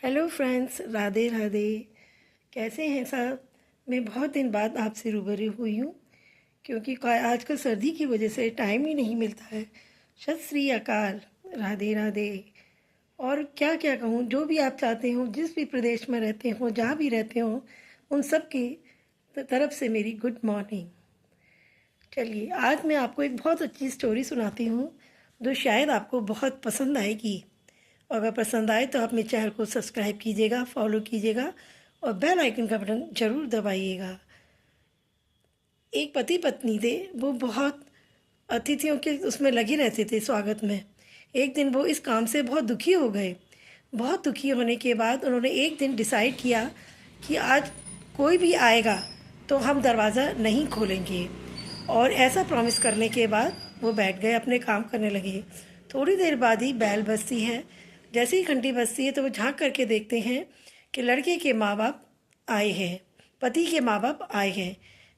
Hello friends, Radhe Radhe. कैसे हैं सब? मैं बहुत दिन बाद आपसे रूबरू हुई हूँ क्योंकि आजकल सर्दी की वजह से टाइम ही नहीं मिलता है। सत श्री अकाल, राधे राधे। और क्या क्या कहूँ, जो भी आप चाहते हो, जिस भी प्रदेश में रहते हो, जहाँ भी रहते हो, उन सब की तरफ से मेरी गुड मॉर्निंग। चलिए, आज मैं आपको एक बहुत अच्छी स्टोरी सुनाती हूँ जो शायद आपको बहुत पसंद आएगी। अगर पसंद आए तो आप मेरे चैनल को सब्सक्राइब कीजिएगा, फॉलो कीजिएगा और बेल आइकन का बटन ज़रूर दबाइएगा। एक पति पत्नी थे, वो बहुत अतिथियों के उसमें लगे रहते थे, स्वागत में। एक दिन वो इस काम से बहुत दुखी हो गए। बहुत दुखी होने के बाद उन्होंने एक दिन डिसाइड किया कि आज कोई भी आएगा तो हम दरवाज़ा नहीं खोलेंगे। और ऐसा प्रॉमिस करने के बाद वो बैठ गए, अपने काम करने लगे। थोड़ी देर बाद ही बैल बजती है। जैसे ही घंटी बजती है तो वो झांक करके देखते हैं कि लड़के के माँ बाप आए हैं, पति के माँ बाप आए हैं।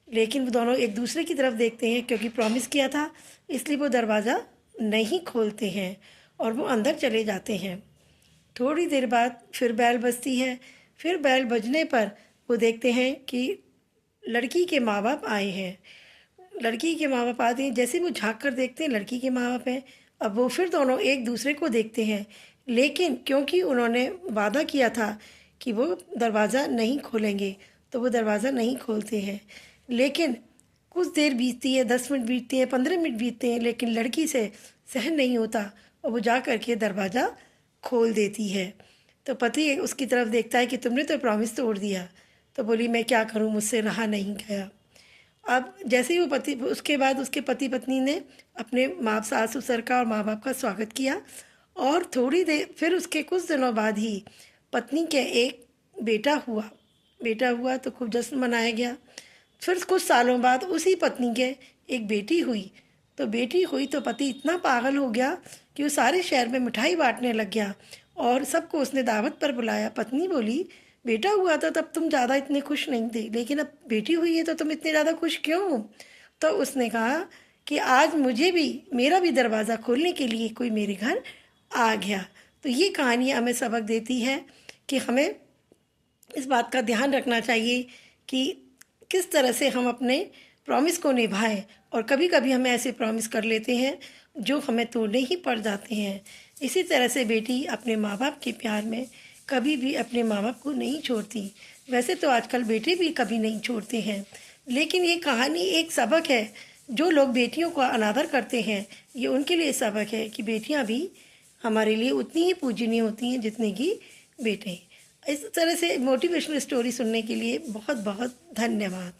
लेकिन वो दोनों एक दूसरे की तरफ देखते हैं, क्योंकि प्रॉमिस किया था, इसलिए वो दरवाज़ा नहीं खोलते हैं और वो अंदर चले जाते हैं। थोड़ी देर बाद फिर बैल बजती है। फिर बैल बजने पर वो देखते हैं कि लड़की के माँ बाप आए हैं। लड़की के माँ बाप आते हैं, जैसे वो झांक कर देखते हैं लड़की के माँ बाप हैं। अब वो फिर दोनों एक दूसरे को देखते हैं, लेकिन क्योंकि उन्होंने वादा किया था कि वो दरवाज़ा नहीं खोलेंगे, तो वो दरवाज़ा नहीं खोलते हैं। लेकिन कुछ देर बीतती है, 10 मिनट बीतते हैं, 15 मिनट बीतते हैं, लेकिन लड़की से सहन नहीं होता और वो जा कर के दरवाज़ा खोल देती है। तो पति उसकी तरफ देखता है कि तुमने तो प्रॉमिस तोड़ दिया। तो बोली, मैं क्या करूँ, मुझसे रहा नहीं गया। अब जैसे ही वो पति, उसके बाद उसके पति पत्नी ने अपने माँ, सास ससुर का और माँ बाप का स्वागत किया। और थोड़ी देर फिर उसके कुछ दिनों बाद ही पत्नी के एक बेटा हुआ तो खूब जश्न मनाया गया। फिर कुछ सालों बाद उसी पत्नी के एक बेटी हुई। तो बेटी हुई तो पति इतना पागल हो गया कि वो सारे शहर में मिठाई बांटने लग गया और सबको उसने दावत पर बुलाया। पत्नी बोली, बेटा हुआ था तब तुम ज़्यादा इतने खुश नहीं थे, लेकिन अब बेटी हुई है तो तुम इतने ज़्यादा खुश क्यों? तो उसने कहा कि आज मुझे भी, मेरा भी दरवाज़ा खोलने के लिए कोई मेरे घर आ गया। तो ये कहानी हमें सबक देती है कि हमें इस बात का ध्यान रखना चाहिए कि किस तरह से हम अपने प्रॉमिस को निभाएं। और कभी कभी हमें ऐसे प्रॉमिस कर लेते हैं जो हमें तोड़ने ही पड़ जाते हैं। इसी तरह से बेटी अपने माँ बाप के प्यार में कभी भी अपने माँ बाप को नहीं छोड़ती। वैसे तो आजकल बेटे भी कभी नहीं छोड़ते हैं, लेकिन ये कहानी एक सबक है। जो लोग बेटियों का अनादर करते हैं, ये उनके लिए सबक है कि बेटियाँ भी हमारे लिए उतनी ही पूजनीय होती हैं जितने कि बेटे। इस तरह से मोटिवेशनल स्टोरी सुनने के लिए बहुत बहुत धन्यवाद।